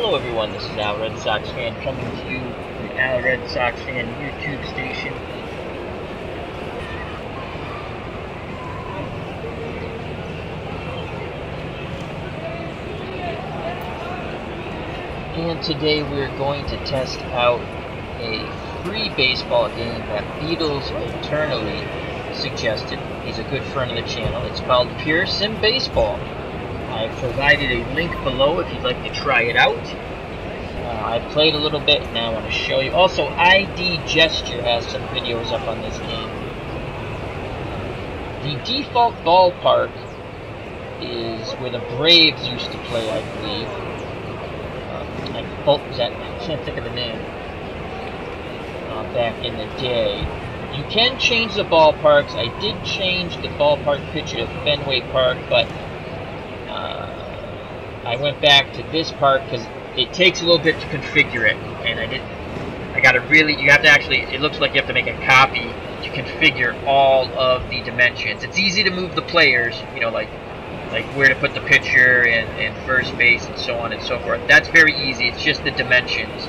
Hello everyone, this is Al Red Sox Fan coming to you from Al Red Sox Fan YouTube station. And today we're going to test out a free baseball game that BeatlesEternally suggested. He's a good friend of the channel. It's called PureSim Baseball. I've provided a link below if you'd like to try it out. I played a little bit and I want to show you. Also, ID Gesture has some videos up on this game. The default ballpark is where the Braves used to play, I believe. I can't think of the name. Back in the day. You can change the ballparks. I did change the ballpark picture to Fenway Park, but I went back to this part because it takes a little bit to configure it, and you have to actually, it looks like you have to make a copy to configure all of the dimensions. It's easy to move the players, you know, like where to put the pitcher and first base and so on and so forth. That's very easy. It's just the dimensions.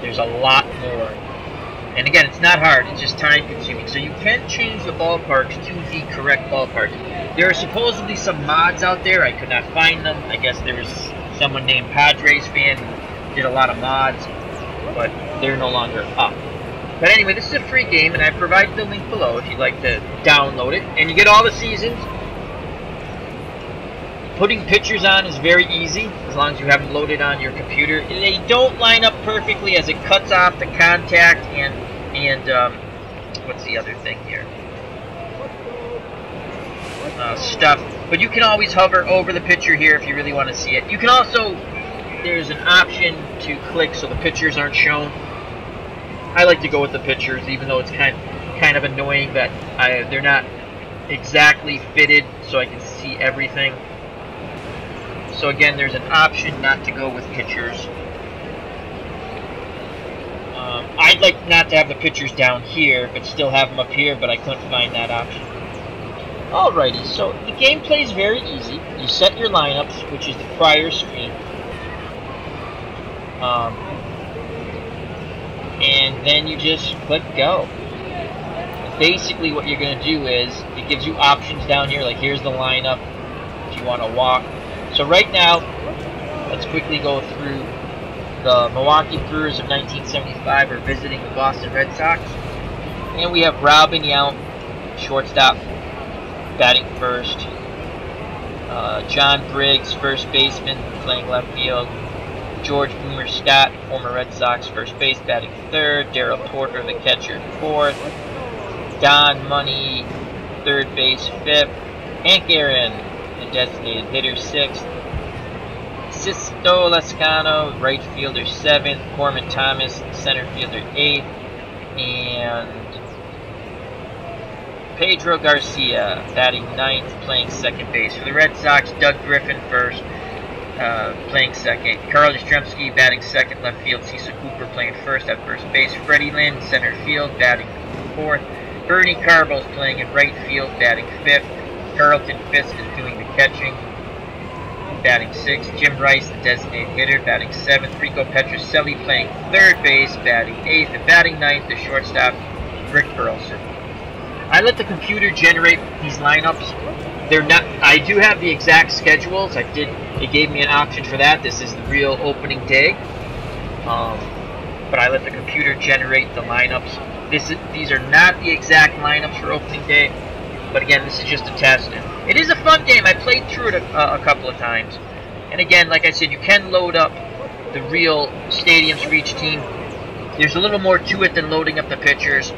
There's a lot more. And again, it's not hard, it's just time consuming. So you can change the ballparks to the correct ballparks. There are supposedly some mods out there. I could not find them. I guess there was someone named Padres Fan who did a lot of mods, but they're no longer up. But anyway, this is a free game, and I provided the link below if you'd like to download it. And you get all the seasons. Putting pictures on is very easy, as long as you have them loaded on your computer. They don't line up perfectly as it cuts off the contact and what's the other thing here? Stuff. But you can always hover over the picture here if you really want to see it. You can also, there's an option to click so the pictures aren't shown. I like to go with the pictures, even though it's kind of annoying that they're not exactly fitted so I can see everything. So again, there's an option not to go with pictures. I'd like not to have the pictures down here, but still have them up here, but I couldn't find that option. Alrighty, so the gameplay is very easy. You set your lineups, which is the prior screen. And then you just click go. Basically what you're going to do is, it gives you options down here, like here's the lineup if you want to walk. So right now, let's quickly go through the Milwaukee Brewers of 1975 are visiting the Boston Red Sox. And we have Robin Yount, shortstop, batting first. John Briggs, first baseman, playing left field. George Boomer Scott, former Red Sox first base, batting third. Darryl Porter, the catcher, fourth. Don Money, third base, fifth. Hank Aaron, the designated hitter, sixth. Sisto Lascano, right fielder, seventh. Corman Thomas, center fielder, eighth. And Pedro Garcia, batting ninth, playing second base. For the Red Sox, Doug Griffin first, playing second. Carl Yastrzemski, batting second, left field. Cecil Cooper playing first at first base. Freddie Lynn, center field, batting fourth. Bernie Carbos playing in right field, batting fifth. Carlton Fisk is doing the catching, batting sixth. Jim Rice, the designated hitter, batting seventh. Rico Petrocelli playing third base, batting eighth. And batting ninth, the shortstop, Rick Burleson. I let the computer generate these lineups. They're not. I do have the exact schedules. It gave me an option for that. This is the real opening day. But I let the computer generate the lineups. These are not the exact lineups for opening day. But again, this is just a test. And it is a fun game. I played through it a couple of times. And again, like I said, you can load up the real stadiums for each team. There's a little more to it than loading up the pictures.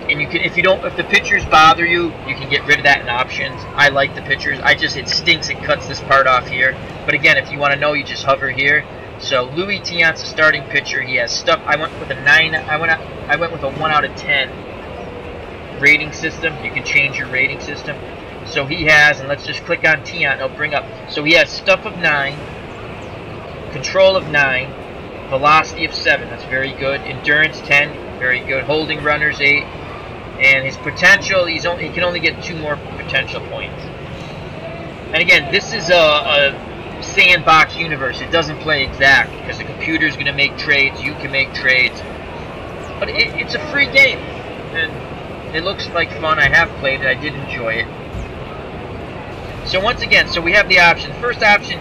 And you can, if the pictures bother you, you can get rid of that in options. I like the pictures. It stinks it cuts this part off here. But again, if you want to know, you just hover here. So Louis Tiant's a starting pitcher. He has stuff. I went with a 9. I went with a 1 out of 10 rating system. You can change your rating system. So he has, and let's just click on Tiant. It'll bring up. So he has stuff of 9, control of 9, velocity of 7. That's very good. Endurance 10. Very good. Holding runners 8. And his potential, he can only get 2 more potential points. And again, this is a sandbox universe. It doesn't play exact because the computer's going to make trades. You can make trades. But it's a free game. And it looks like fun. I have played it. I did enjoy it. So once again, so we have the option. First option,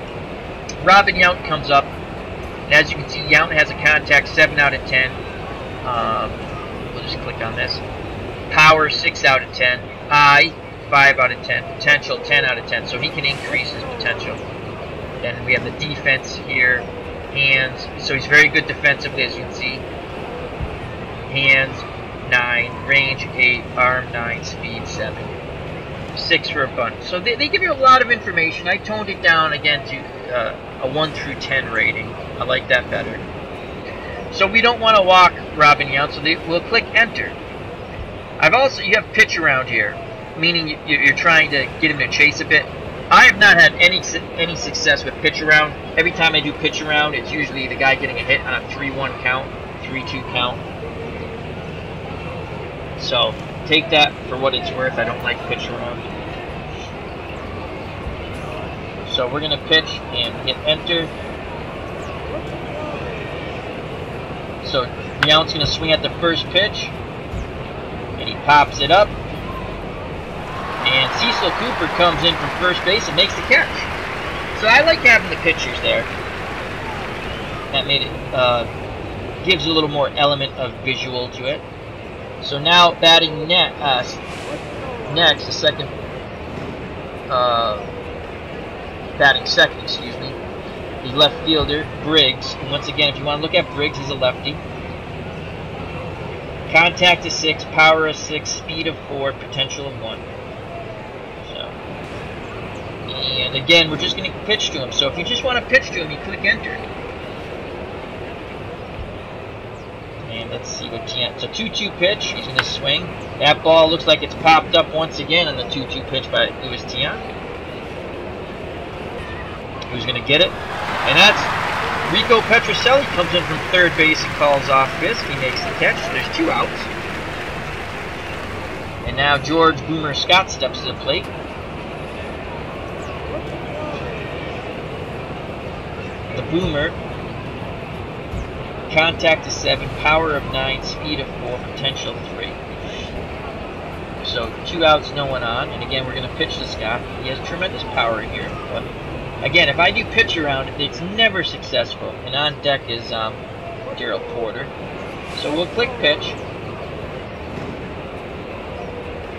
Robin Yount comes up. And as you can see, Yount has a contact 7 out of 10. We'll just click on this. Power 6 out of 10. Eye 5 out of 10. Potential 10 out of 10. So he can increase his potential. Then we have the defense here. Hands. So he's very good defensively, as you can see. Hands 9. Range 8. Arm 9. Speed 7. 6 for a bunt. So they give you a lot of information. I toned it down again to a 1 through 10 rating. I like that better. So we don't want to walk Robin Yount, so we'll click enter. You have pitch around here, meaning you're trying to get him to chase a bit. I have not had any success with pitch around. Every time I do pitch around, it's usually the guy getting a hit on a 3-1 count, 3-2 count. So take that for what it's worth. I don't like pitch around. So we're going to pitch and hit enter. So Yount's going to swing at the first pitch. And he pops it up. And Cecil Cooper comes in from first base and makes the catch. So I like having the pitchers there. That made it, gives a little more element of visual to it. So now batting next, the second, batting second, excuse me, the left fielder, Briggs. And once again, if you want to look at Briggs, he's a lefty. Contact is 6, power is 6, speed of 4, potential of 1. So, and again, we're just going to pitch to him. So if you just want to pitch to him, you click enter. And let's see what Tiant. It's a 2-2 pitch. He's going to swing. That ball looks like it's popped up once again on the 2-2 pitch by Louis Tiant. Who's going to get it? And that's Rico Petrocelli comes in from third base and calls off Fisk. He makes the catch. So there's 2 outs. And now George Boomer Scott steps to the plate. The Boomer. Contact is 7, power of 9, speed of 4, potential 3. So 2 outs, no one on. And again, we're going to pitch to Scott. He has tremendous power here. But again, if I do pitch around, it's never successful. And on deck is Darryl Porter. So we'll click pitch.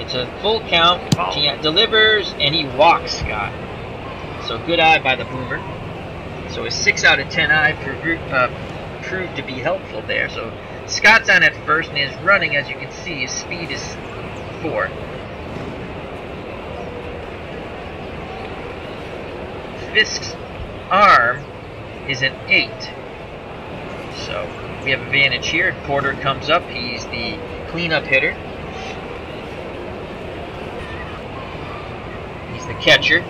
It's a full count. Tiant delivers, and he walks Scott. So good eye by the Boomer. So a 6 out of 10 eye proved to be helpful there. So Scott's on at first, and his running, as you can see, his speed is 4. Fisk's arm is an 8. So we have advantage here. Porter comes up. He's the cleanup hitter. He's the catcher.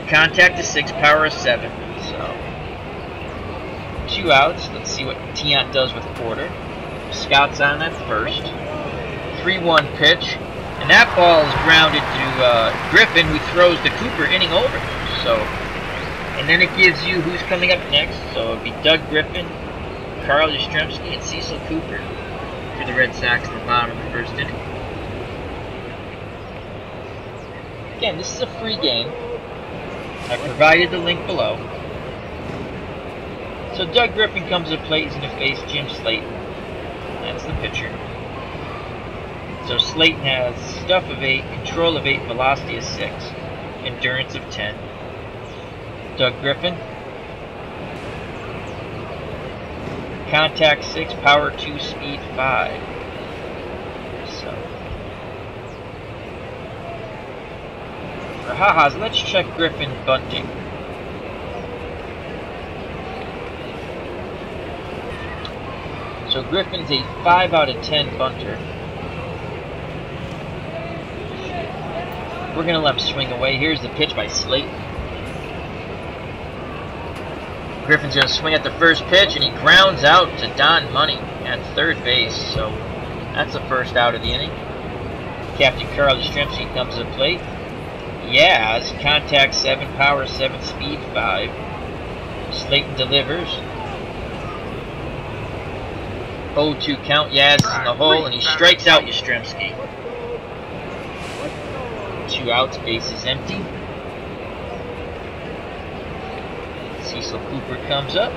Contact is 6, power is 7. So 2 outs. Let's see what Tiant does with Porter. Scott's on at first. 3-1 pitch. And that ball is grounded to Griffin, who throws to Cooper inning over. So, and then it gives you who's coming up next. So it'll be Doug Griffin, Carl Yastrzemski, and Cecil Cooper for the Red Sox in the bottom of the first inning. Again, this is a free game. I provided the link below. So Doug Griffin comes to the plate. He's going to face Jim Slayton. That's the pitcher. So Slayton has stuff of 8, control of 8, velocity of 6, endurance of 10. Doug Griffin. Contact 6, power 2, speed 5. So for ha-has, let's check Griffin bunting. So Griffin's a 5 out of 10 bunter. We're going to let him swing away. Here's the pitch by Slayton. Griffin's going to swing at the first pitch, and he grounds out to Don Money at third base. So that's the first out of the inning. Captain Carl Yastrzemski comes to the plate. Yaz, contact 7, power 7, speed 5. Slayton delivers. 0-2 count. Yaz is in the hole, and he strikes out Yastrzemski. 2 outs, bases empty. Cecil Cooper comes up.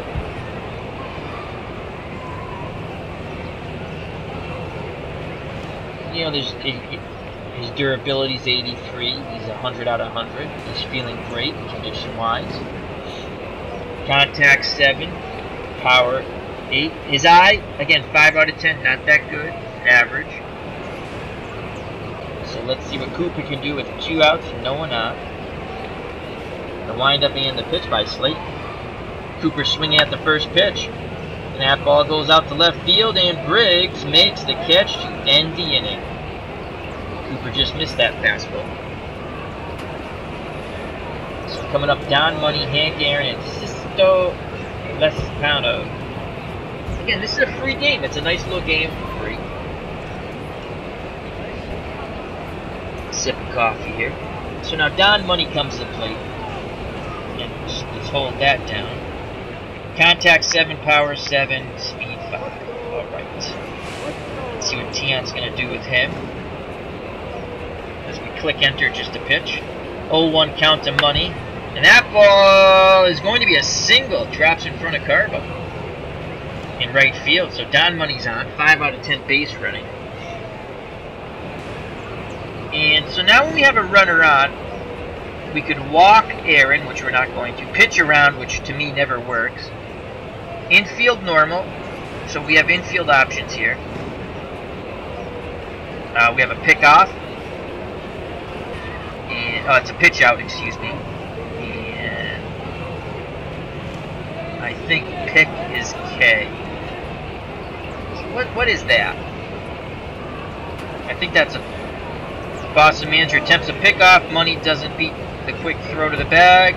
You know, his durability is 83. He's 100 out of 100. He's feeling great condition-wise. Contact 7, power 8. His eye, again, 5 out of 10. Not that good. Average. So let's see what Cooper can do with 2 outs and no one out. The windup and the pitch by Slayton. Cooper swinging at the first pitch. And that ball goes out to left field, and Briggs makes the catch to end the inning. Cooper just missed that fastball. So coming up, Don Money, Hank Aaron, and Sisto Lescano. Again, this is a free game. It's a nice little game for free. Sip of coffee here. So now Don Money comes to the plate. And let's hold that down. Contact 7, power 7, speed 5. Alright. Let's see what Tion's going to do with him. As we click enter just to pitch. 0-1 count to Money. And that ball is going to be a single. Drops in front of Carbo. In right field. So Don Money's on. 5 out of 10 base running. And so now when we have a runner on, we could walk Aaron, which we're not going to. Pitch around, which to me never works. Infield normal. So we have infield options here. We have a pick off. And it's a pitch out, excuse me. And I think pick is K. What is that? I think that's a Boston manager attempts a pick off. Money doesn't beat the quick throw to the bag.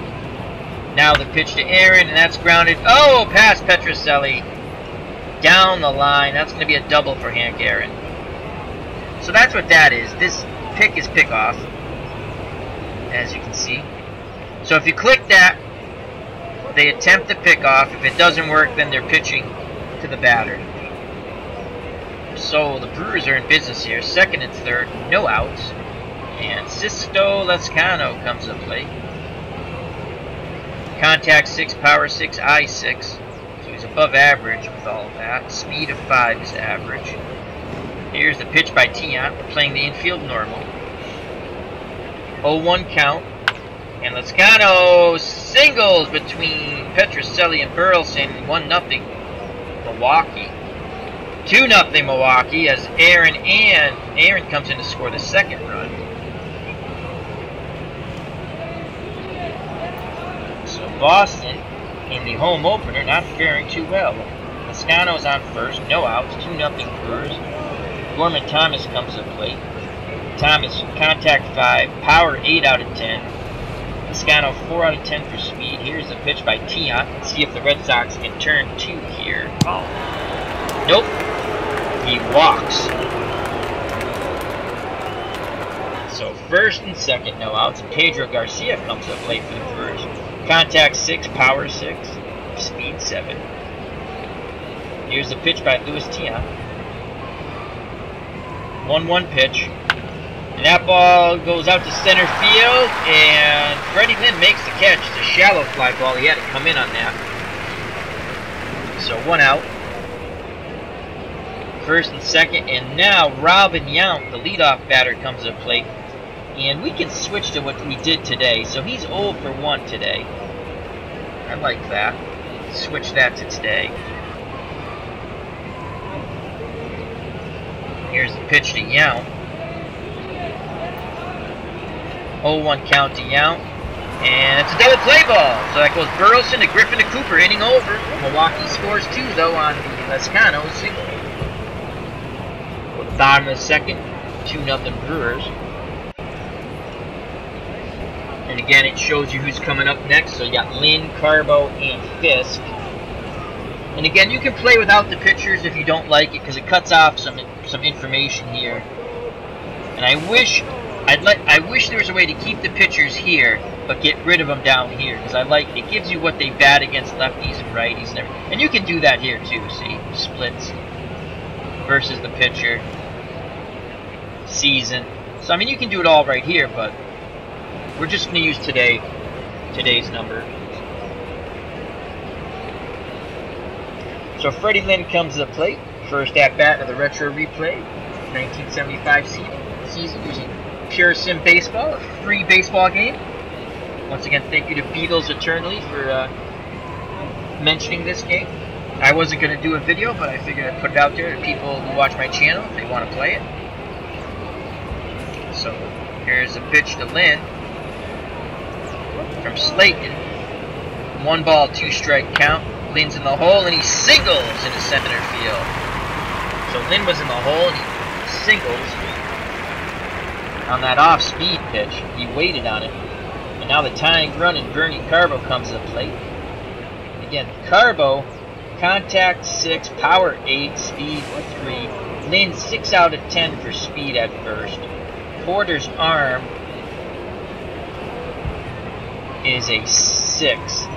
Now the pitch to Aaron, and that's grounded. Oh, past Petrocelli. Down the line. That's going to be a double for Hank Aaron. So that's what that is. This pick is pick off, as you can see. So if you click that, they attempt the pick off. If it doesn't work, then they're pitching to the batter. So the Brewers are in business here. Second and third, no outs. And Sisto Lescano comes to play. Contact 6, power 6, eye 6. So he's above average with all of that. Speed of 5 is average. Here's the pitch by Tion. We're playing the infield normal. 0-1 count. And Lescano singles between Petrocelli and Burleson. 1-0 Milwaukee. 2-0 Milwaukee as Aaron comes in to score the second run. So Boston, in the home opener, not faring too well. Lescano's on first, no outs, 2-0 Brewers. Gorman Thomas comes to plate. Thomas, contact 5, power 8 out of 10. Lescano 4 out of 10 for speed. Here's the pitch by Tion. Let's see if the Red Sox can turn 2 here. Oh. Nope. He walks. So first and second, no outs. And Pedro Garcia comes to play for the Brewers. Contact 6, power 6, speed 7. Here's the pitch by Luis Tion. 1-1 pitch. And that ball goes out to center field, and Freddie Lynn makes the catch. It's a shallow fly ball. He had to come in on that. So 1 out. First and second, and now Robin Yount, the leadoff batter, comes to plate. And we can switch to what we did today. So he's 0 for 1 today. I like that. Switch that to today. Here's the pitch to Yount. 0-1 count to Yount. And it's a double play ball. So that goes Burleson to Griffin to Cooper. Inning over. Milwaukee scores 2, though, on the Lescano single. Bottom of the second, 2-0 Brewers. And again, it shows you who's coming up next. So you got Lynn, Carbo, and Fisk. And again, you can play without the pictures if you don't like it, because it cuts off some information here. And I wish I wish there was a way to keep the pitchers here, but get rid of them down here, because it gives you what they bat against lefties and righties and everything. And you can do that here too. See, splits versus the pitcher, season. So I mean, you can do it all right here, but we're just going to use today's number. So Freddie Lynn comes to the plate. First at bat of the retro replay, 1975 season using PureSim Baseball, a free baseball game. Once again, thank you to BeatlesEternally for mentioning this game. I wasn't going to do a video, but I figured I'd put it out there to people who watch my channel if they want to play it. So here's a pitch to Lynn from Slayton. 1 ball, 2 strike count. Lynn's in the hole and he singles into center field. So Lynn was in the hole and he singles on that off-speed pitch. He waited on it. And now the tying run and Bernie Carbo comes to the plate. Again, Carbo, contact 6, power 8, speed 3. Lynn 6 out of 10 for speed at first. Porter's arm is a 6.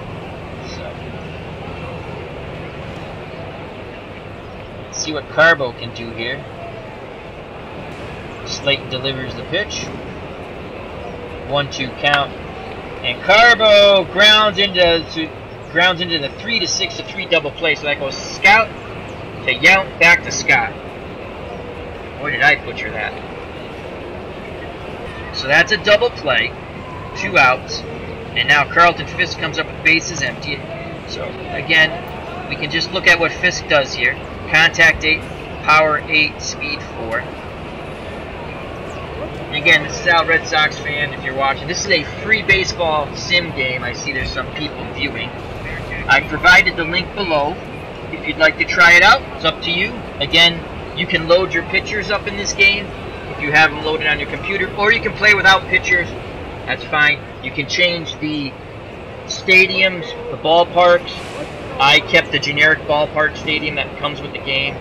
See what Carbo can do here. Slayton delivers the pitch. 1-2 count. And Carbo grounds into the 3-6-3 double play. So that goes Scout to Yount, back to Scott. Boy, did I butcher that. So that's a double play. 2 outs. And now Carlton Fisk comes up with bases empty. So again, we can just look at what Fisk does here. Contact 8, power 8, speed 4. And again, this is Al, Red Sox fan, if you're watching. This is a free baseball sim game. I see there's some people viewing. I provided the link below. If you'd like to try it out, it's up to you. Again, you can load your pictures up in this game if you have them loaded on your computer, or you can play without pictures. That's fine. You can change the stadiums, the ballparks. I kept the generic ballpark stadium that comes with the game,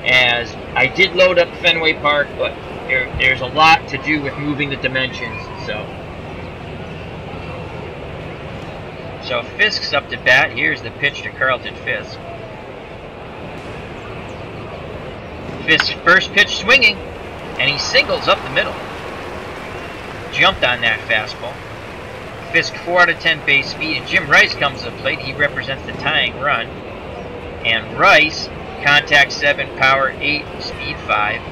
as I did load up Fenway Park, but there's a lot to do with moving the dimensions. So Fisk's up to bat. Here's the pitch to Carlton Fisk. Fisk's first pitch swinging, and he singles up the middle. Jumped on that fastball. Fisk 4 out of 10 base speed, and Jim Rice comes to the plate. He represents the tying run. And Rice, contact 7, power 8, speed 5.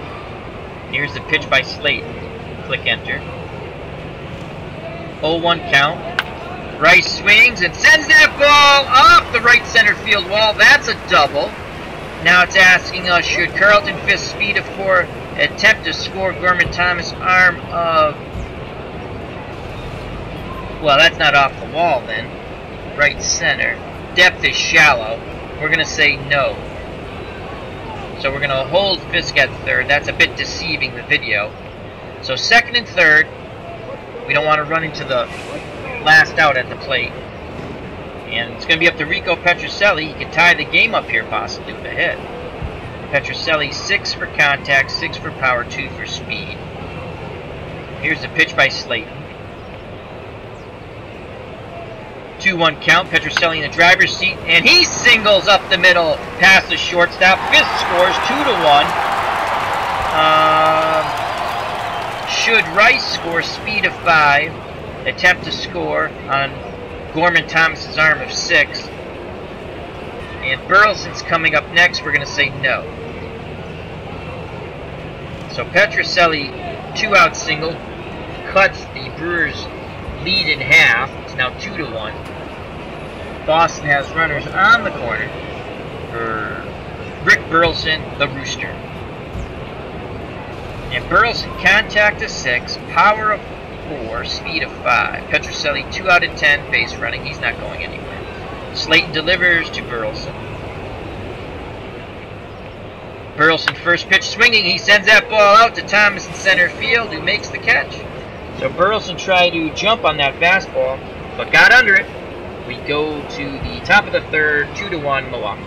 Here's the pitch by Slayton. Click enter. 0-1 count. Rice swings and sends that ball off the right center field wall. That's a double. Now it's asking us, should Carlton Fisk, speed of 4, attempt to score Gorman Thomas' arm of... Well, that's not off the wall then. Right center. Depth is shallow. We're going to say no. So we're going to hold Fisk at third. That's a bit deceiving, the video. So second and third. We don't want to run into the last out at the plate. And it's going to be up to Rico Petrocelli. He can tie the game up here possibly with a hit. Petrocelli 6 for contact, 6 for power, 2 for speed. Here's the pitch by Slayton. 2-1 count. Petrocelli in the driver's seat, and he singles up the middle past the shortstop. Fisk scores 2-1. Should Rice score speed of 5, attempt to score on Gorman Thomas's arm of 6, and Burleson's coming up next. We're going to say no. So Petrocelli 2-out single cuts the Brewers' lead in half. It's now 2-1. Boston has runners on the corner for Rick Burleson, the Rooster. And Burleson, contact of 6, power of 4, speed of 5. Petrocelli 2 out of 10, base running. He's not going anywhere. Slayton delivers to Burleson. Burleson first pitch swinging. He sends that ball out to Thomas in center field, who makes the catch. So Burleson tried to jump on that fastball, but got under it. We go to the top of the third, 2-1 Milwaukee.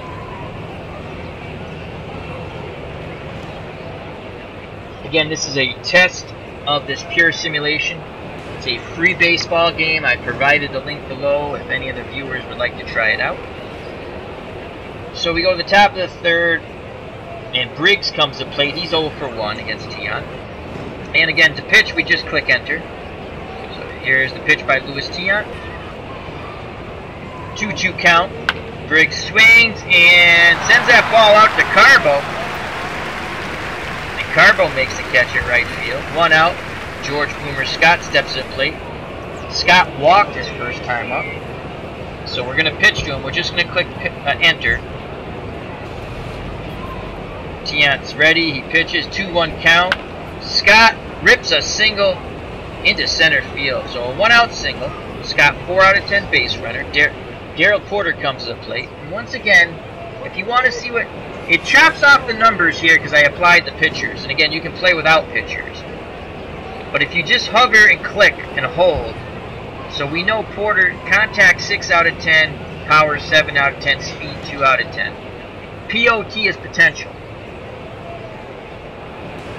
Again, this is a test of this Pure Simulation. It's a free baseball game. I provided the link below if any of the viewers would like to try it out. So we go to the top of the third, and Briggs comes to plate. He's 0 for 1 against Tian. And again, to pitch, we just click enter. So here's the pitch by Luis Tian. 2-2 count. Briggs swings and sends that ball out to Carbo. And Carbo makes the catch at right field. 1 out. George Boomer Scott steps to the plate. Scott walked his first time up. So we're going to pitch to him. We're just going to click enter. Tian's ready. He pitches. 2-1 count. Scott rips a single into center field. So a 1-out single. Scott 4 out of 10 base runner. Darryl Porter comes to the plate. And once again, if you want to see what... It chops off the numbers here because I applied the pitchers. And again, you can play without pitchers. But if you just hover and click and hold, so we know Porter, contact 6 out of 10, power 7 out of 10, speed 2 out of 10. POT is potential.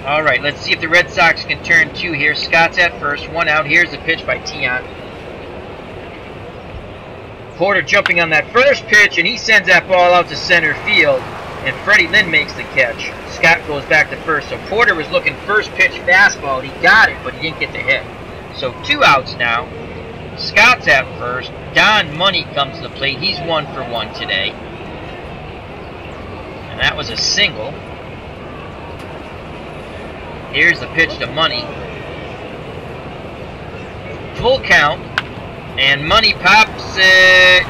Alright, let's see if the Red Sox can turn 2 here. Scott's at first, 1 out. Here's the pitch by Tian. Porter jumping on that first pitch, and he sends that ball out to center field, and Freddie Lynn makes the catch. Scott goes back to first. So Porter was looking first pitch fastball. He got it, but he didn't get the hit. So 2 outs now. Scott's at first. Don Money comes to the plate. He's 1 for 1 today. And that was a single. Here's the pitch to Money. Full count. And Money pops.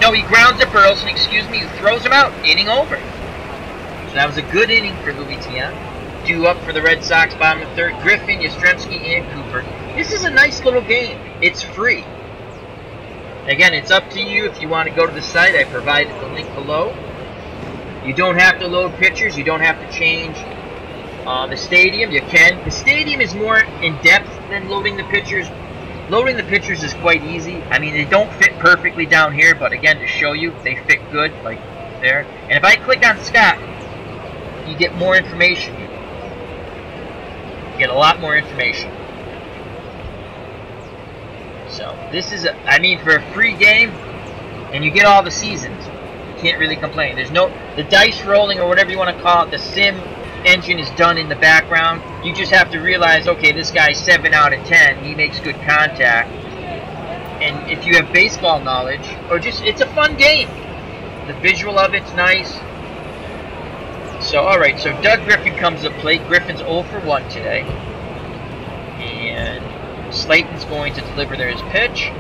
No, he grounds to Burleson. Excuse me. He throws him out. Inning over. So that was a good inning for Luis Tian. Due up for the Red Sox, bottom of the third. Griffin, Yastrzemski, and Cooper. This is a nice little game. It's free. Again, it's up to you if you want to go to the site. I provided the link below. You don't have to load pictures. You don't have to change the stadium. You can. The stadium is more in-depth than loading the pictures. Loading the pictures is quite easy. I mean, they don't fit perfectly down here, but again, to show you, they fit good, like there. And if I click on Scott, you get more information. You get a lot more information. So this is, I mean, for a free game, and you get all the seasons, you can't really complain. There's no, the dice rolling or whatever you want to call it, the sim engine is done in the background. You just have to realize, okay, this guy's 7 out of 10. He makes good contact. And if you have baseball knowledge, or just, it's a fun game. The visual of it's nice. So, alright, so Doug Griffin comes to plate. Griffin's 0 for 1 today. And Slayton's going to deliver his pitch.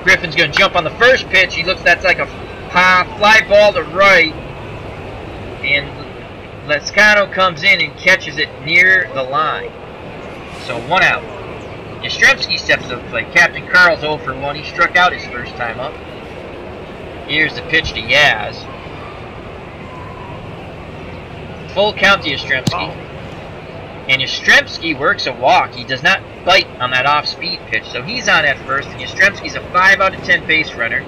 Griffin's going to jump on the first pitch. He looks, that's like a fly ball to right. And Lescano comes in and catches it near the line. So 1 out. Yastrzemski steps to the plate. Captain Carl's 0 for 1. He struck out his first time up. Here's the pitch to Yaz. Full count to Yastrzemski. And Yastrzemski works a walk. He does not bite on that off-speed pitch. So he's on at first. And Yastrzemski's a 5 out of 10 base runner.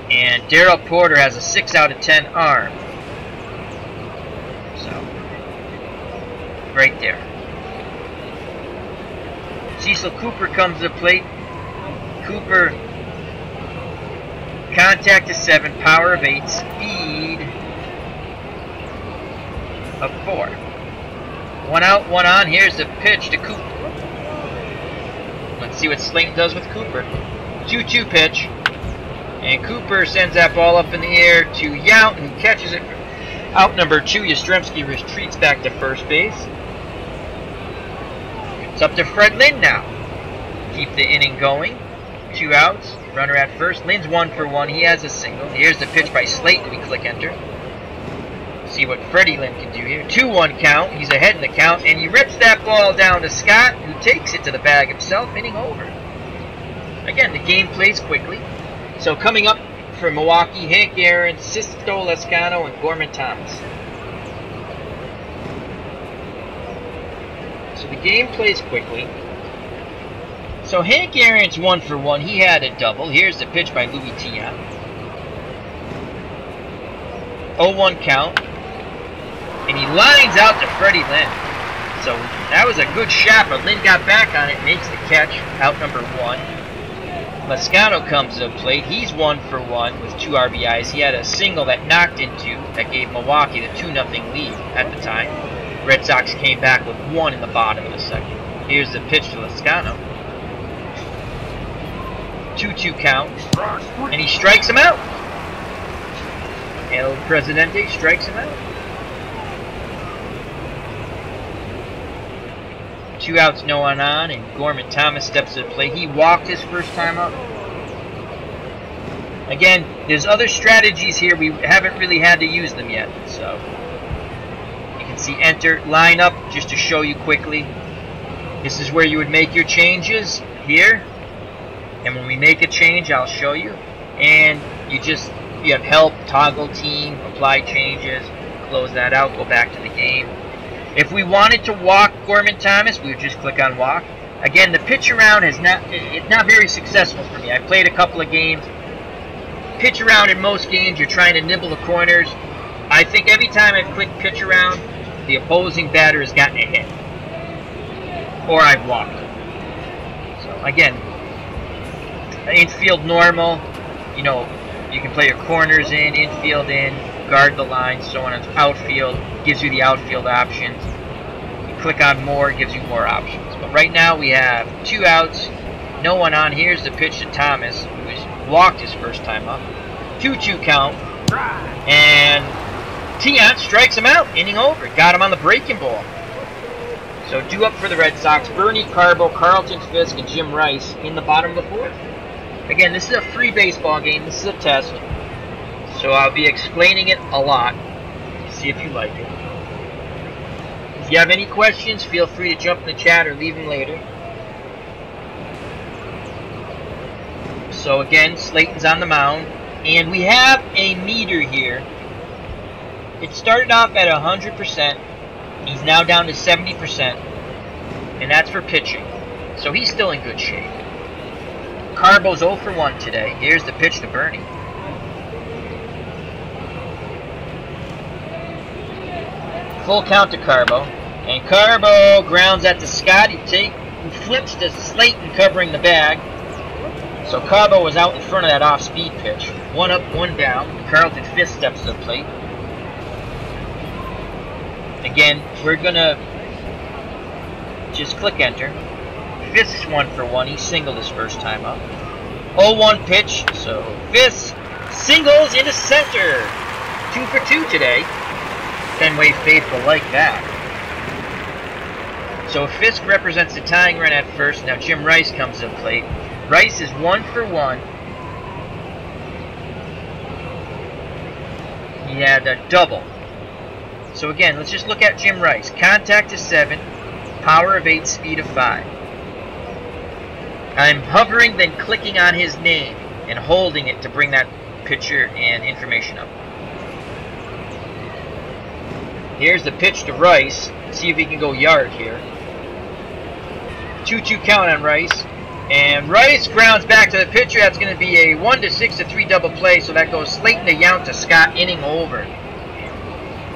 And Darryl Porter has a 6 out of 10 arm. So, right there. Cecil Cooper comes to the plate. Cooper, contact is 7, power of 8, speed of 4. 1 out, 1 on. Here's the pitch to Cooper. Let's see what Slayton does with Cooper. 2-2 pitch. And Cooper sends that ball up in the air to Yount and catches it. Out number 2, Yastrzemski retreats back to first base. It's up to Fred Lynn now. Keep the inning going. 2 outs. Runner at first. Lynn's 1 for 1. He has a single. Here's the pitch by Slayton. We click enter. See what Freddie Lynn can do here. 2-1 count. He's ahead in the count. And he rips that ball down to Scott, who takes it to the bag himself. Inning over. Again, the game plays quickly. So coming up for Milwaukee, Hank Aaron, Sisto Lescano, and Gorman Thomas. So the game plays quickly. So Hank Aaron's 1 for 1. He had a double. Here's the pitch by Luis Tian. 0-1 count. And he lines out to Freddie Lynn. So that was a good shot, but Lynn got back on it, makes the catch, out number 1. Lascano comes to the plate. He's 1 for 1 with 2 RBIs. He had a single that knocked into, that gave Milwaukee the 2-0 lead at the time. Red Sox came back with 1 in the bottom of the second. Here's the pitch to Lascano. 2-2 count, and he strikes him out. El Presidente strikes him out. 2 outs, no one on, and Gorman Thomas steps to the plate. He walked his first time up. Again, there's other strategies here. We haven't really had to use them yet. So you can see enter, line up, just to show you quickly. This is where you would make your changes here. And when we make a change, I'll show you. And you have help, toggle team, apply changes, close that out, go back to the game. If we wanted to walk Gorman Thomas, we would just click on walk. Again, the pitch around it's not very successful for me. I played a couple of games. Pitch around in most games, you're trying to nibble the corners. I think every time I've clicked pitch around, the opposing batter has gotten a hit. Or I've walked. So again, infield normal, you know, you can play your corners in, infield in, guard the line, so on. Outfield gives you the outfield options. You click on more, it gives you more options. But right now we have 2 outs, no one on. Here's the pitch to Thomas, who walked his first time up. 2-2 count, and Tiant strikes him out, inning over. Got him on the breaking ball. So due up for the Red Sox, Bernie Carbo, Carlton Fisk, and Jim Rice in the bottom of the 4th. Again, this is a free baseball game. This is a test. So I'll be explaining it a lot. See if you like it. If you have any questions, feel free to jump in the chat or leave them later. So again, Slayton's on the mound. And we have a meter here. It started off at 100%. He's now down to 70%. And that's for pitching. So he's still in good shape. Carbo's 0 for 1 today. Here's the pitch to Bernie. Full count to Carbo. And Carbo grounds at the Scott. He flips to Slayton covering the bag. So Carbo was out in front of that off-speed pitch. 1 up, 1 down. Carlton Fisk steps to the plate. Again, we're going to just click enter. Fisk's 1 for 1. He singled his first time up. 0-1 pitch. So Fisk singles into center. 2 for 2 today. Fenway faithful like that. So Fisk represents the tying run at first. Now Jim Rice comes to the plate. Rice is 1 for 1. He had a double. So again, let's just look at Jim Rice. Contact is 7. Power of 8. Speed of 5. I'm hovering, then clicking on his name and holding it to bring that picture and information up. Here's the pitch to Rice. See if he can go yard here. 2-2 count on Rice. And Rice grounds back to the pitcher. That's going to be a 1-6 to 3 double play. So that goes Slayton to Yount to Scott, inning over.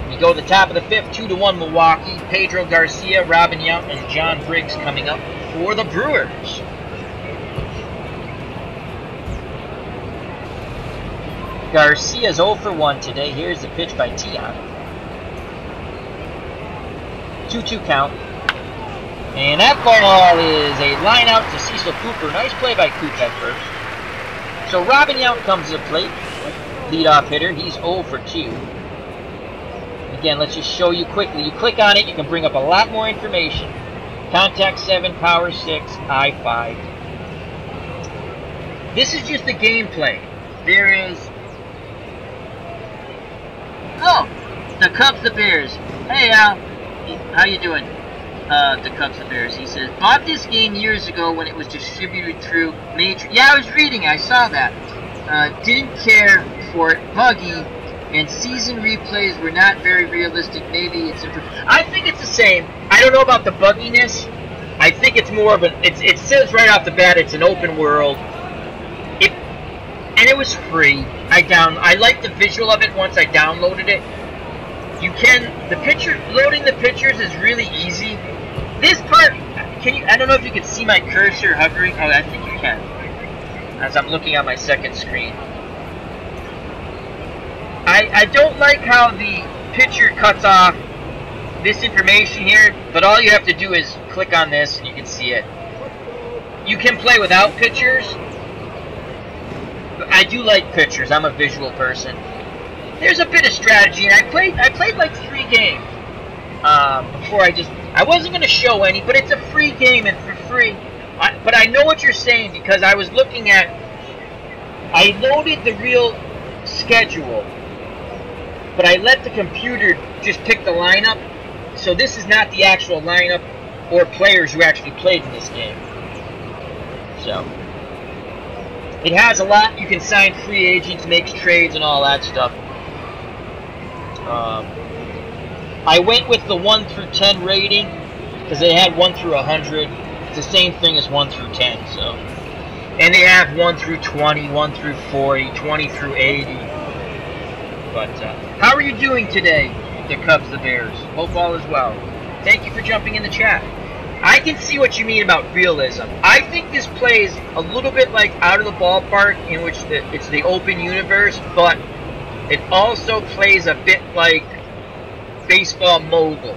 We go to the top of the 5th, 2-1 Milwaukee. Pedro Garcia, Robin Yount, and John Briggs coming up for the Brewers. Garcia's 0 for 1 today. Here's the pitch by Tiant. 2-2 count. And that ball is a line out to Cecil Cooper. Nice play by Coop at first. So Robin Yount comes to the plate. Leadoff hitter. He's 0 for 2. Again, let's just show you quickly. You click on it, you can bring up a lot more information. Contact 7, power 6, eye 5. This is just the gameplay. There is... Oh! The Cubs, the Bears. Hey, Al. How you doing? The Cubs, the Bears. He says, bought this game years ago when it was distributed through Major... Yeah, I was reading. I saw that. Didn't care for it. Buggy. And season replays were not very realistic. Maybe it's... I think it's the same. I don't know about the bugginess. I think it's more of an... It says right off the bat it's an open world. and it was free. I liked the visual of it once I downloaded it. You can, loading the pictures is really easy. This part, I don't know if you can see my cursor hovering. Oh, I think you can. As I'm looking at my second screen. I don't like how the picture cuts off this information here, but all you have to do is click on this and you can see it. You can play without pictures. But I do like pictures. I'm a visual person. There's a bit of strategy, and I played like 3 games before I wasn't going to show any, but it's a free game and for free. But I know what you're saying, because I was looking at, I loaded the real schedule, but I let the computer just pick the lineup, so this is not the actual lineup or players who actually played in this game. So, it has a lot. You can sign free agents, makes trades, and all that stuff. I went with the 1 through 10 rating, because they had 1 through 100. It's the same thing as 1 through 10, so. And they have 1 through 20, 1 through 40, 20 through 80. But, how are you doing today, the Cubs, the Bears? Hope all is well. Thank you for jumping in the chat. I can see what you mean about realism. I think this plays a little bit like Out of the Ballpark, in which it's the open universe, but it also plays a bit like Baseball Mobile.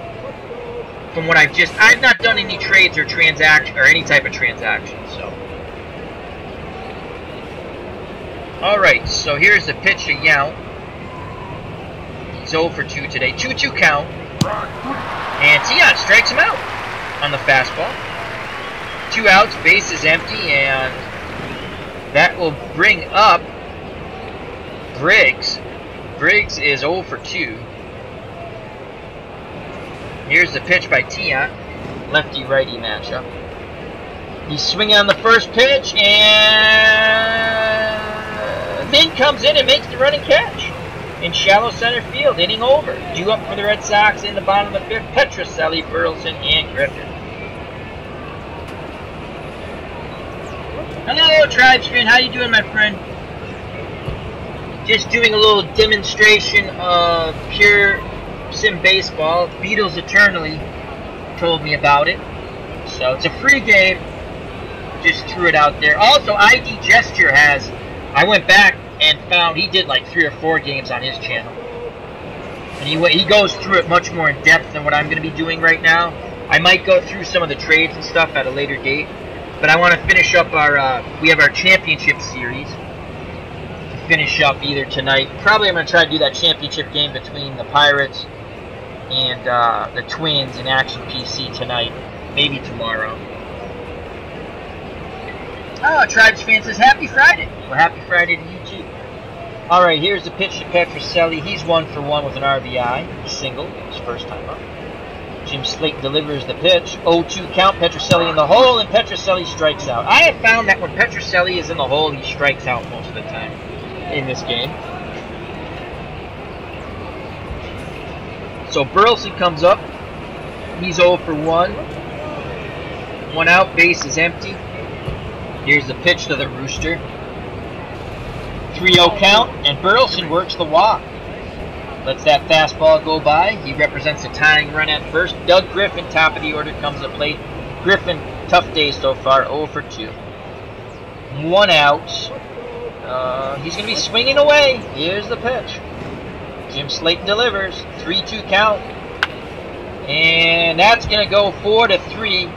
From what I've not done any trades or transaction or any type of transaction, so. Alright, so here's the pitch to Yount. He's 0 for 2 today. 2-2 count. And Tiant strikes him out on the fastball. 2 outs, base is empty, and that will bring up Briggs. Briggs is 0 for 2. Here's the pitch by Tiant. Lefty-righty matchup. He's swinging on the first pitch, and Min comes in and makes the running catch. In shallow center field, inning over. Due up for the Red Sox in the bottom of the 5th, Petrocelli, Burleson, and Griffin. Hello, Tribesman. How you doing, my friend? Just doing a little demonstration of PureSim Baseball. BeatlesEternally told me about it. So it's a free game. Just threw it out there. Also, ID Gesture has... I went back and found he did like 3 or 4 games on his channel. And he goes through it much more in depth than what I'm going to be doing right now. I might go through some of the trades and stuff at a later date. But I want to finish up our... we have our championship series. Finish up either tonight. Probably I'm going to try to do that championship game between the Pirates and the Twins in Action PC tonight. Maybe tomorrow. Oh, Tribes fan says, Happy Friday. Well, Happy Friday to you too. Alright, here's the pitch to Petrocelli. He's 1 for 1 with an RBI. Single. His first time up. Jim Slate delivers the pitch. 0-2 count. Petrocelli in the hole, and Petrocelli strikes out. I have found that when Petrocelli is in the hole, he strikes out most of the time in this game. So Burleson comes up. He's 0 for 1. 1 out, base is empty. Here's the pitch to the Rooster. 3-0 count, and Burleson works the walk. Lets that fastball go by. He represents a tying run at first. Doug Griffin, top of the order, comes to plate. Griffin, tough day so far, 0 for 2. 1 out. He's going to be swinging away. Here's the pitch. Jim Slate delivers. 3-2 count. And that's going to go 4-3.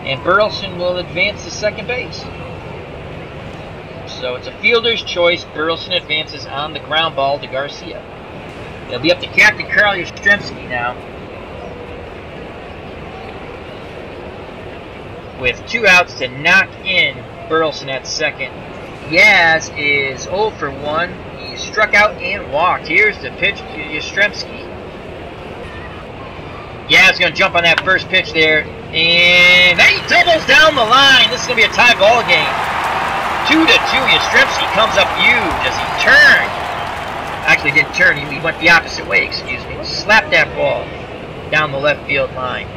And Burleson will advance to second base. So it's a fielder's choice. Burleson advances on the ground ball to Garcia. It'll be up to Captain Carl Yastrzemski now. With 2 outs to knock in Burleson at second. Yaz is 0 for 1. He struck out and walked. Here's the pitch to Yastrzemski. Yaz going to jump on that first pitch there. And he doubles down the line. This is going to be a tie ball game. 2-2. Yastrzemski comes up huge as he turned. Actually didn't turn. He went the opposite way, excuse me. Slapped that ball down the left field line.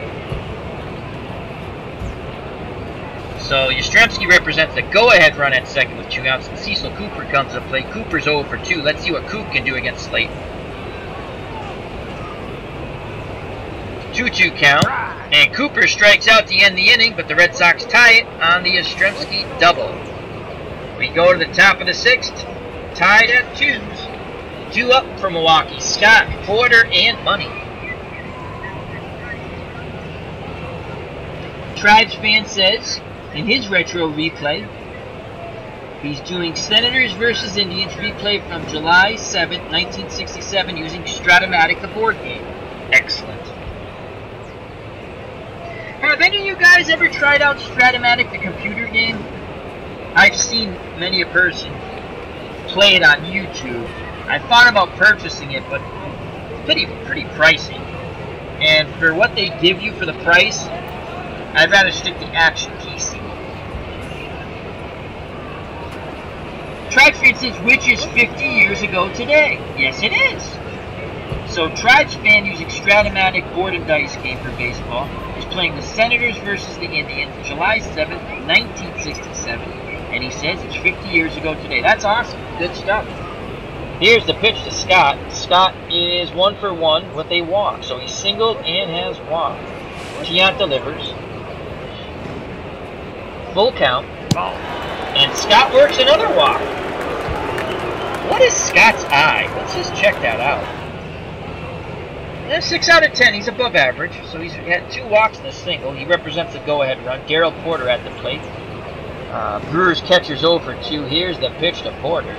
So Yastrzemski represents the go-ahead run at second with 2 outs, and Cecil Cooper comes to play. Cooper's 0 for 2. Let's see what Coop can do against Slayton. 2-2 count, and Cooper strikes out to end the inning, but the Red Sox tie it on the Yastrzemski double. We go to the top of the 6th, tied at 2s. 2 up for Milwaukee, Scott, Porter, and Money. Tribes fan says, in his retro replay, he's doing Senators versus Indians replay from July 7, 1967 using Stratomatic, the board game. Excellent. Have any of you guys ever tried out Stratomatic, the computer game? I've seen many a person play it on YouTube. I thought about purchasing it, but pretty pricey. And for what they give you for the price, I'd rather stick to Action PC. Tribes fan says, which is 50 years ago today? Yes, it is. So Tribes fan using Stratomatic board and dice game for baseball is playing the Senators versus the Indians July 7th, 1967. And he says it's 50 years ago today. That's awesome. Good stuff. Here's the pitch to Scott. Scott is 1 for 1 with a walk. So he singled and has walked. Tiant delivers. Full count. And Scott works another walk. What is Scott's eye? Let's just check that out. 6 out of 10. He's above average. So he's had 2 walks and a single. He represents the go-ahead run. Darryl Porter at the plate. Brewers catcher's 0 for 2. Here's the pitch to Porter.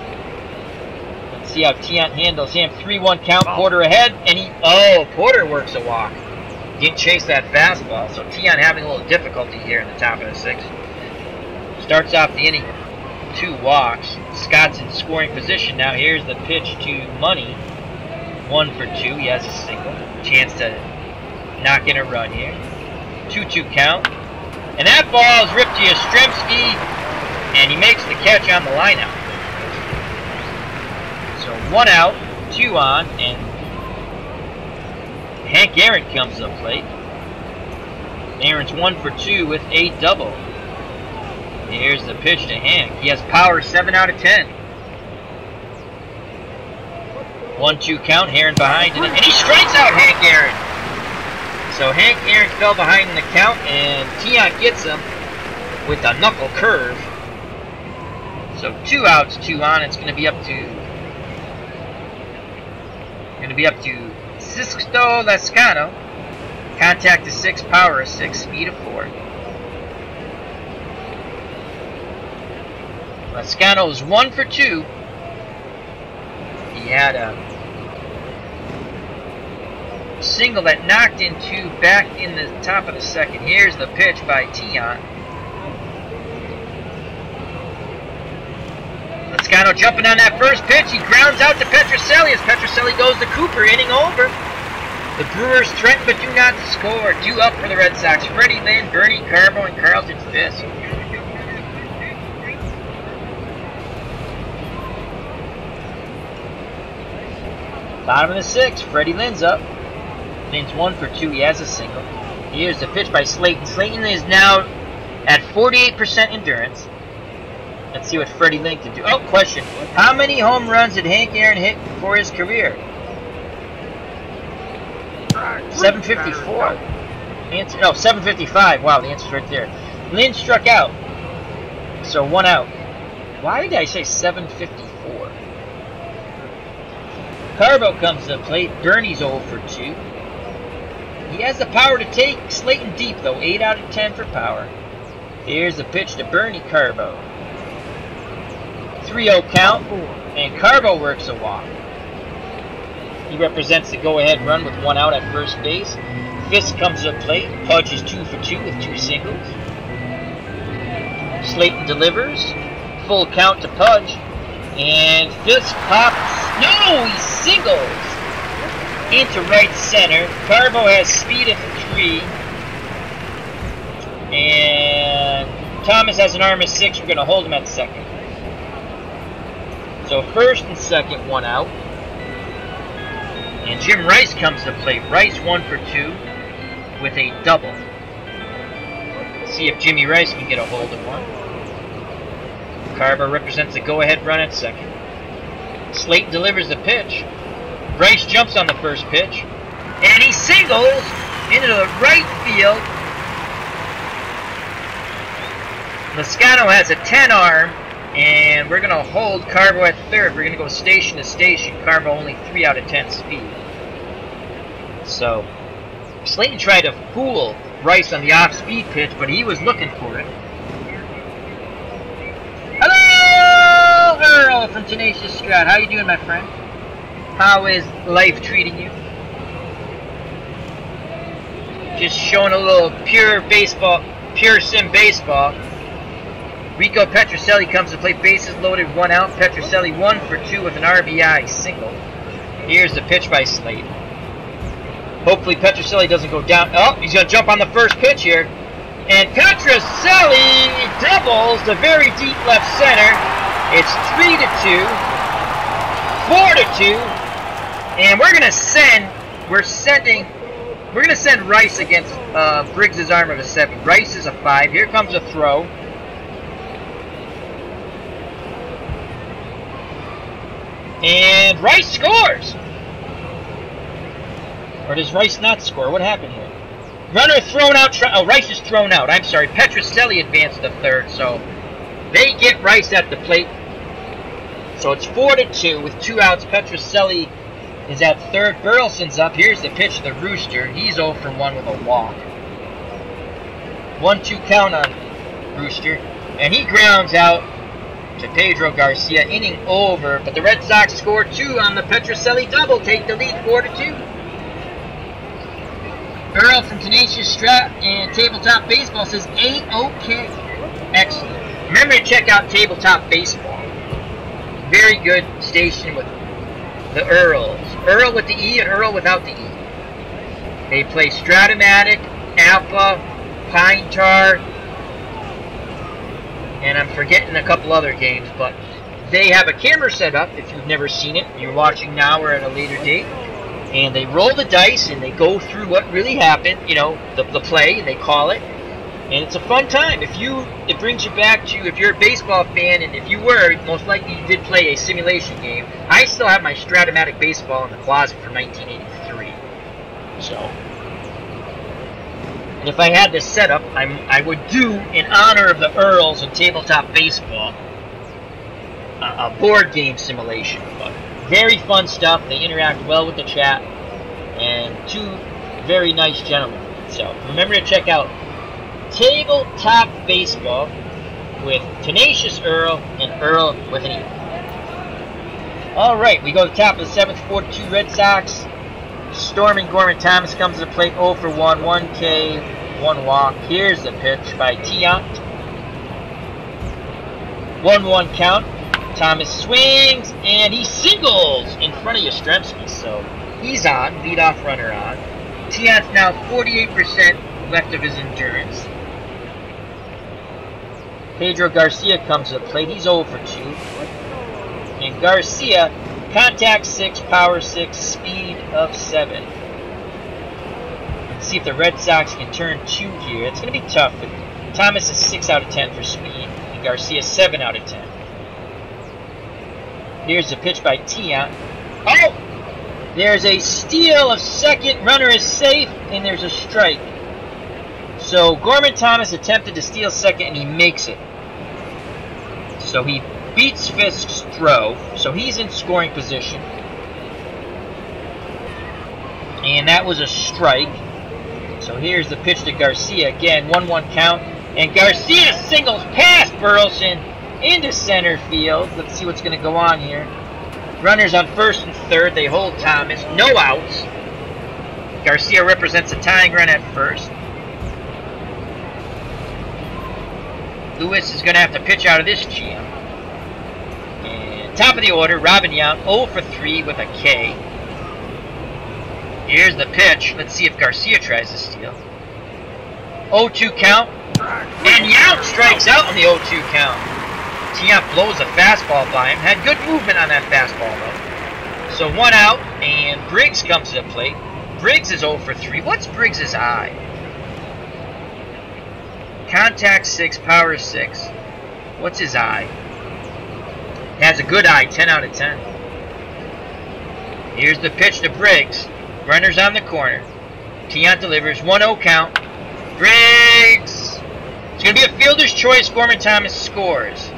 Let's see how Tiant handles him. 3-1 count. Porter ahead. And Porter works a walk. Didn't chase that fastball. So Tiant having a little difficulty here in the top of the 6th. Starts off the inning with 2 walks. Scott's in scoring position now. Here's the pitch to Money. 1 for 2. He has a single. Chance to knock in a run here. 2-2 count. And that ball is ripped to Yastrzemski, and he makes the catch on the lineout. So 1 out, 2 on, and Hank Aaron comes to the plate. Aaron's 1 for 2 with a double. Here's the pitch to Hank. He has power, 7 out of 10. 1-2 count, Aaron behind, and he strikes out Hank Aaron. So Hank Aaron fell behind in the count, and Tiant gets him with a knuckle curve. So 2 outs, 2 on. It's going to be up to Sixto Lascano. Contact is 6, power is 6, speed of 4. Lascano is 1 for 2. He had a single that knocked into back in the top of the 2nd. Here's the pitch by Tiant. Lascano jumping on that first pitch. He grounds out to Petrocelli as Petrocelli goes to Cooper. Inning over. The Brewers threaten but do not score. 2 up for the Red Sox. Freddie Lynn, Bernie Carbo, and Carlton Fisk. Bottom of the 6th, Freddie Lynn's up. Lynn's 1 for 2. He has a single. Here's the pitch by Slayton. Slayton is now at 48% endurance. Let's see what Freddie Lynn can do. Oh, question. How many home runs did Hank Aaron hit for his career? 754. Answer, no, 755. Wow, the answer's right there. Lynn struck out. So 1 out. Why did I say 754? Carbo comes to the plate. Bernie's 0 for 2. He has the power to take Slayton deep, though. 8 out of 10 for power. Here's the pitch to Bernie Carbo. 3-0 count, and Carbo works a walk. He represents the go-ahead run with 1 out at first base. Fisk comes to the plate. Pudge is 2 for 2 with 2 singles. Slayton delivers. Full count to Pudge. And Fisk pops. No, he singles into right center. Carbo has speed of 3. And Thomas has an arm of 6. We're going to hold him at second. So first and second, 1 out. And Jim Rice comes to play. Rice 1 for 2 with a double. See if Jimmy Rice can get a hold of one. Carver represents the go-ahead run at second. Slayton delivers the pitch. Rice jumps on the first pitch. And he singles into the right field. Lascano has a 10 arm. And we're going to hold Carvo at third. We're going to go station to station. Carvo only 3 out of 10 speed. So, Slayton tried to fool Rice on the off-speed pitch, but he was looking for it. Hello, Earl from Tenacious Strat. How you doing, my friend? How is life treating you? Just showing a little PureSim Baseball. Rico Petrocelli comes to play, bases loaded, 1 out. Petrocelli 1 for 2 with an RBI single. Here's the pitch by Slayton. Hopefully Petrocelli doesn't go down. Oh, he's going to jump on the first pitch here. And Petrocelli doubles to very deep left center. It's 3-2, 4-2, and we're going to send Rice against Briggs' arm of a 7. Rice is a 5. Here comes a throw. And Rice scores! Or does Rice not score? What happened here? Runner thrown out. Oh, Rice is thrown out. I'm sorry. Petrocelli advanced to third, so they get Rice at the plate. So it's 4-2 with 2 outs. Petrocelli is at third. Burleson's up. Here's the pitch to the Rooster. He's 0 for 1 with a walk. 1-2 count on Rooster. And he grounds out to Pedro Garcia. Inning over, but the Red Sox score 2 on the Petrocelli double. Take the lead 4-2. Earl from Tenacious Strat and Tabletop Baseball says A-OK. Excellent. Remember to check out Tabletop Baseball. Very good station with the Earls. Earl with the E and Earl without the E. They play Stratomatic, Alpha, Pine Tar, and I'm forgetting a couple other games, but they have a camera set up. If you've never seen it, you're watching now or at a later date. And they roll the dice and they go through what really happened, you know, the play, and they call it. And it's a fun time. It brings you back to, if you're a baseball fan, and if you were, most likely you did play a simulation game. I still have my Stratomatic baseball in the closet from 1983. So, and if I had this set up, I would do, in honor of the Earls and Tabletop Baseball, a board game simulation. But very fun stuff. They interact well with the chat. And 2 very nice gentlemen. So remember to check out Tabletop Baseball with Tenacious Earl and Earl with an E. Alright, we go to the top of the 7th, 4-2 Red Sox. Storming Gorman Thomas comes to the plate, 0 for 1, 1 K, 1 walk. Here's the pitch by Tiant. 1-1 count. Thomas swings, and he singles in front of Yastrzemski, so he's on, leadoff runner on. Tiant's now 48% left of his endurance. Pedro Garcia comes to the plate, he's 0 for 2. And Garcia, contact 6, power 6, speed of 7. Let's see if the Red Sox can turn 2 here. It's going to be tough, but Thomas is 6 out of 10 for speed, and Garcia 7 out of 10. Here's the pitch by Tiant. Oh! There's a steal of second. Runner is safe, and there's a strike. So Gorman Thomas attempted to steal second, and he makes it. So he beats Fisk's throw. So he's in scoring position. And that was a strike. So here's the pitch to Garcia. Again, 1-1 count. And Garcia singles past Burleson into center field. Let's see what's going to go on here. Runners on first and third. They hold Thomas. No outs. Garcia represents a tying run at first. Lewis is going to have to pitch out of this jam. And top of the order, Robin Yount, 0 for 3 with a K. Here's the pitch. Let's see if Garcia tries to steal. 0-2 count. And Yount strikes out on the 0-2 count. Tiant blows a fastball by him. Had good movement on that fastball, though. So 1 out, and Briggs comes to the plate. Briggs is 0 for 3. What's Briggs' eye? contact 6, power 6. What's his eye? He has a good eye, 10 out of 10. Here's the pitch to Briggs. Runners on the corner. Tiant delivers, 1-0 count. Briggs! It's going to be a fielder's choice. Gorman Thomas scores.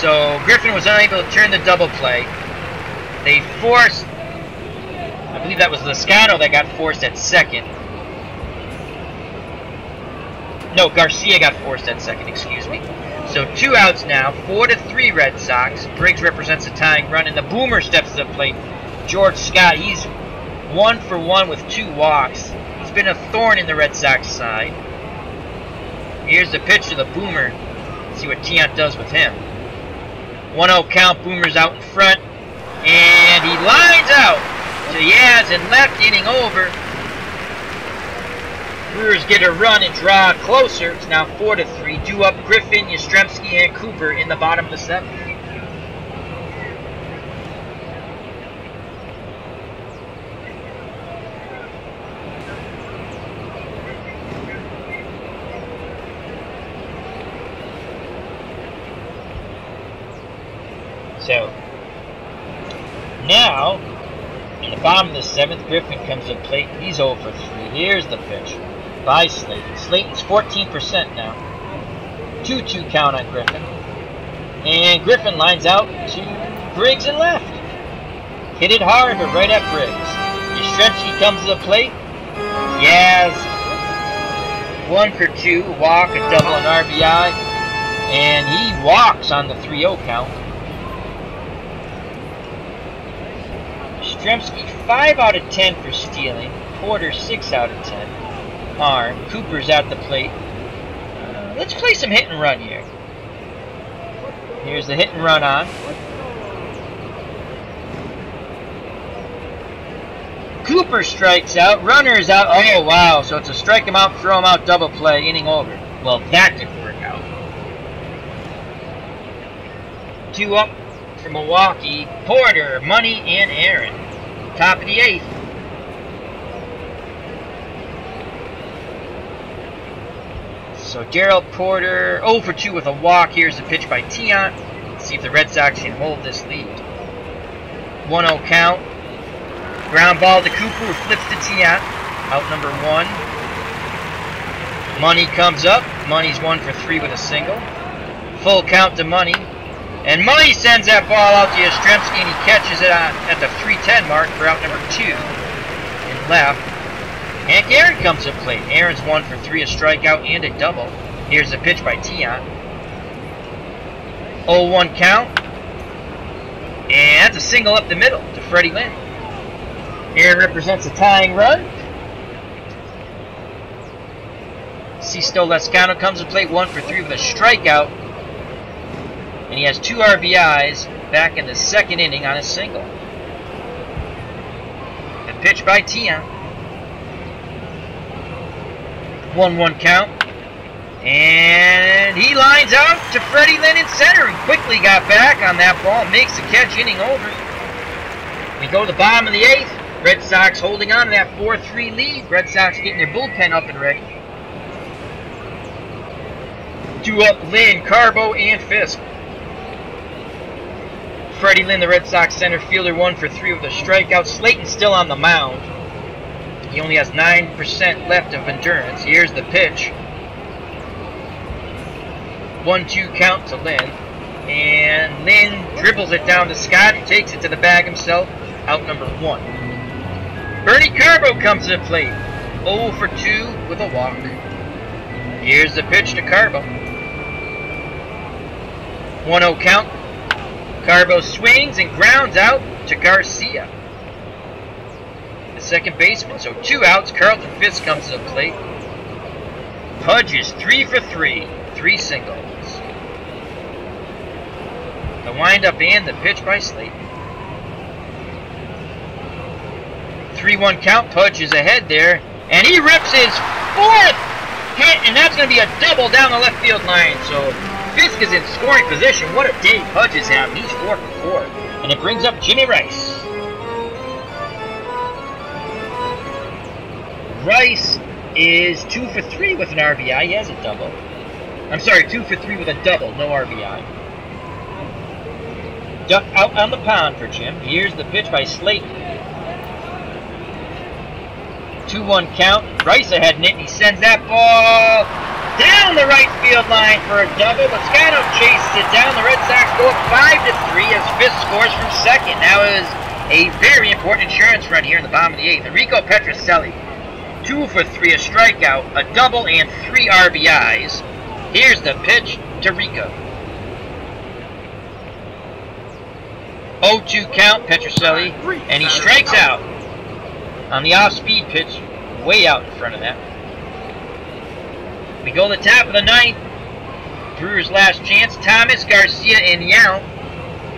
So Griffin was unable to turn the double play. They forced, I believe that was Lascano that got forced at second. No, Garcia got forced at second, excuse me. So 2 outs now, 4-3 Red Sox. Briggs represents a tying run, and the boomer steps to the plate. George Scott, he's 1 for 1 with 2 walks. He's been a thorn in the Red Sox side. Here's the pitch to the boomer. Let's see what Tiant does with him. 1-0 count, Boomer's out in front. And he lines out to Yaz and left, inning over. Brewers get a run and draw closer. It's now 4-3. Due up Griffin, Yastrzemski, and Cooper in the bottom of the 7th. So, now, in the bottom of the 7th, Griffin comes to plate. He's 0 for 3. Here's the pitch by Slayton. Slayton's 14% now. 2-2 count on Griffin. And Griffin lines out to Briggs and left. Hit it hard, but right at Briggs. Yastrzemski comes to the plate. Yaz, 1 for 2, walk, a double, and RBI. And he walks on the 3-0 count. Yastrzemski 5 out of 10 for stealing. Porter 6 out of 10. Arm. Cooper's at the plate. Let's play some hit and run here. Here's the hit and run on. Cooper strikes out. Runner's out. Oh, wow. So it's a strike him out, throw him out, double play, inning over. Well, that didn't work out. 2 up for Milwaukee. Porter, Money, and Aaron. Top of the 8th. So Darrell Porter, 0 for 2 with a walk. Here's the pitch by Tiant. Let's see if the Red Sox can hold this lead. 1-0 count. Ground ball to Cooper, who flips to Tiant. Out number 1. Money comes up. Money's 1 for 3 with a single. Full count to Money. And Money sends that ball out to Yastrzemski, and he catches it at the 3:10 mark for out number 2 in left. Hank Aaron comes to plate. Aaron's 1 for 3, a strikeout and a double. Here's the pitch by Tiant. 0-1 count. And that's a single up the middle to Freddie Lynn. Aaron represents a tying run. Sisto Lascano comes to plate, 1 for 3 with a strikeout. And he has 2 RBIs back in the 2nd inning on a single. The pitch by Tiant. 1-1 count. And he lines out to Freddie Lynn in center and quickly got back on that ball. Makes the catch, inning over. We go to the bottom of the 8th. Red Sox holding on to that 4-3 lead. Red Sox getting their bullpen up and ready. 2 up Lynn, Carbo, and Fisk. Freddie Lynn, the Red Sox center fielder, 1 for 3 with a strikeout. Slayton still on the mound. He only has 9% left of endurance. Here's the pitch. 1-2 count to Lynn. And Lynn dribbles it down to Scott. He takes it to the bag himself. Out number 1. Bernie Carbo comes to the plate. 0 for 2 with a walk. Here's the pitch to Carbo. 1-0 count. Carbo swings and grounds out to Garcia, the second baseman. So 2 outs. Carlton Fisk comes to the plate. Pudge is 3 for 3. 3 singles. The windup and the pitch by Slayton. 3-1 count. Pudge is ahead there. And he rips his 4th hit. And that's going to be a double down the left field line. So Fisk is in scoring position. What a day Pudge is having. He's 4 for 4. And it brings up Jimmy Rice. Rice is 2 for 3 with an RBI. He has a double. I'm sorry, 2 for 3 with a double, no RBI. Duck out on the pound for Jim. Here's the pitch by Slayton. 2-1 count. Bryce ahead in it, and he sends that ball down the right field line for a double. Moscato chases it down. The Red Sox go up 5-3 as Fisk scores from second. Now is a very important insurance run here in the bottom of the 8th. Enrico Petrocelli, 2 for 3, a strikeout, a double, and 3 RBIs. Here's the pitch to Rico. 0-2 count, Petrocelli, and he strikes out on the off-speed pitch, way out in front of that. We go to the top of the 9th. Brewers' last chance. Thomas, Garcia, and Yount.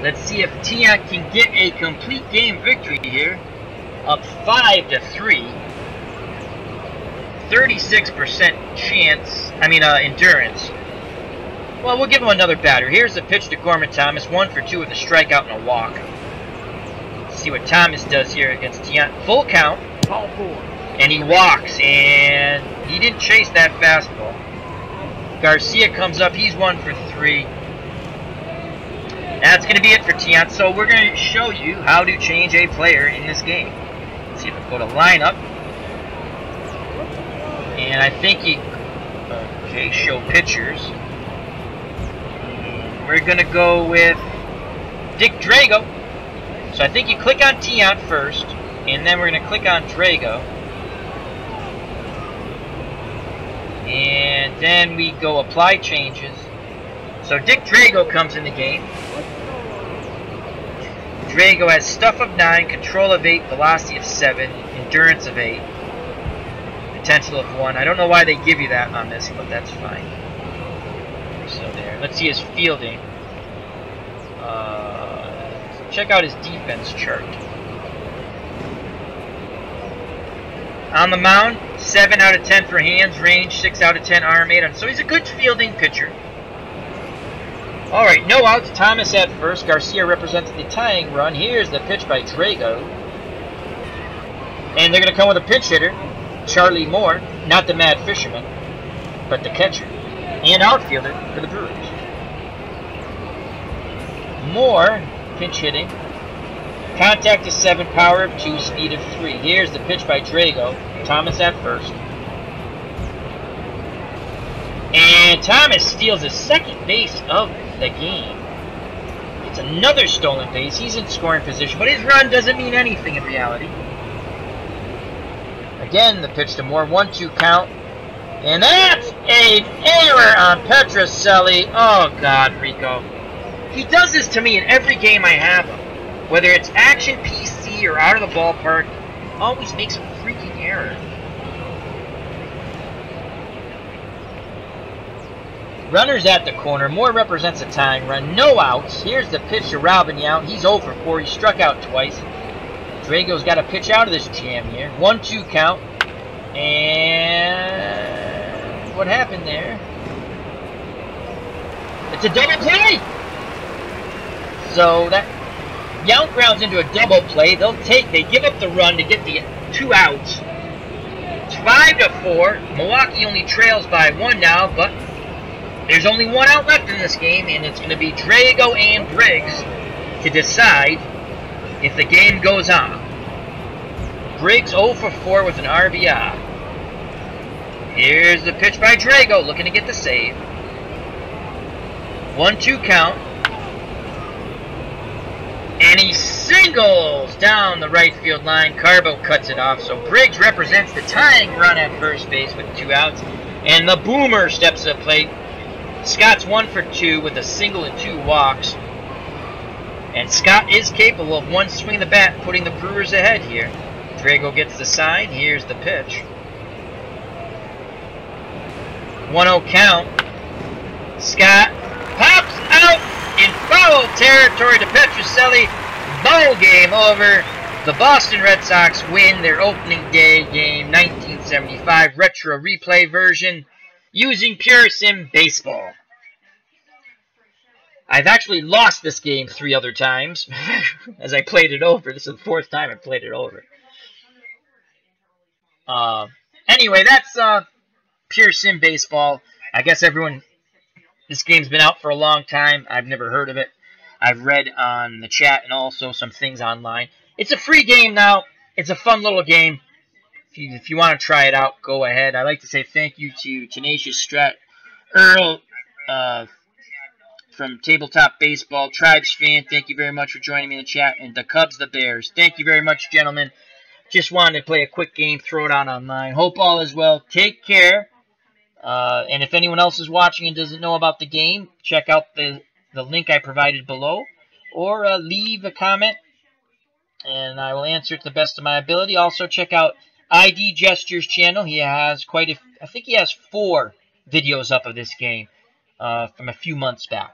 Let's see if Tiant can get a complete game victory here. Up 5-3. 36% chance. Endurance. Well, we'll give him another batter. Here's the pitch to Gorman Thomas. 1 for 2 with a strikeout and a walk. Let's see what Thomas does here against Tiant. Full count. Ball 4. And he walks, and he didn't chase that fastball. Garcia comes up. He's 1 for 3. That's going to be it for Tiant. So we're going to show you how to change a player in this game. Let's see if I go to lineup. And I think okay, show pitchers. We're going to go with Dick Drago. So I think you click on Tiant first, and then we're going to click on Drago. And then we go apply changes. So Dick Drago comes in the game. Drago has stuff of 9, control of 8, velocity of 7, endurance of 8, potential of 1. I don't know why they give you that on this, but that's fine. So there. Let's see his fielding. Check out his defense chart. On the mound, 7 out of 10 for hands, range 6 out of 10 arm 8. So he's a good fielding pitcher. Alright, no outs. Thomas at first. Garcia represents the tying run. Here's the pitch by Drago. And they're going to come with a pinch hitter, Charlie Moore, not the Mad Fisherman, but the catcher and outfielder for the Brewers. Moore, pinch hitting. Contact is 7, power of 2, speed of 3. Here's the pitch by Drago. Thomas at first. And Thomas steals his second base of the game. It's another stolen base. He's in scoring position, but his run doesn't mean anything in reality. Again, the pitch to Moore. 1-2 count. And that's an error on Petrocelli. Oh, God, Rico. He does this to me in every game I have him. Whether it's action, PC, or out of the ballpark, always makes a freaking error. Runners at the corner. Moore represents a tying run. No outs. Here's the pitch to Robin Yount. He's 0 for 4. He struck out twice. Drago's got to pitch out of this jam here. 1-2 count. And what happened there? It's a double play! So that Yount grounds into a double play. They give up the run to get the 2 outs. It's 5-4. Milwaukee only trails by 1 now, but there's only 1 out left in this game, and it's going to be Drago and Briggs to decide if the game goes on. Briggs 0 for 4 with an RBI. Here's the pitch by Drago, looking to get the save. 1-2 count. And he singles down the right field line. Carbo cuts it off. So Briggs represents the tying run at first base with 2 outs. And the Boomer steps to the plate. Scott's 1 for 2 with a single and 2 walks. And Scott is capable of 1 swing of the bat, putting the Brewers ahead here. Drago gets the sign. Here's the pitch. 1-0 count. Scott pops out in foul territory to Petrocelli. Ball game over. The Boston Red Sox win their opening day game 1975 retro replay version using PureSim Baseball. I've actually lost this game 3 other times as I played it over. This is the 4th time I played it over. Anyway, that's PureSim Baseball. I guess this game's been out for a long time. I've never heard of it. I've read on the chat and also some things online. It's a free game now. It's a fun little game. If you want to try it out, go ahead. I'd like to say thank you to Tenacious Strat, Earl from Tabletop Baseball, Tribes Fan. Thank you very much for joining me in the chat. And the Cubs, the Bears. Thank you very much, gentlemen. Just wanted to play a quick game, throw it out online. Hope all is well. Take care. And if anyone else is watching and doesn't know about the game, check out the link I provided below. Or leave a comment, and I will answer it to the best of my ability. Also, check out ID Gestures channel. He has I think he has 4 videos up of this game from a few months back.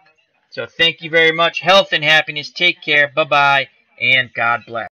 So thank you very much. Health and happiness. Take care. Bye-bye. And God bless.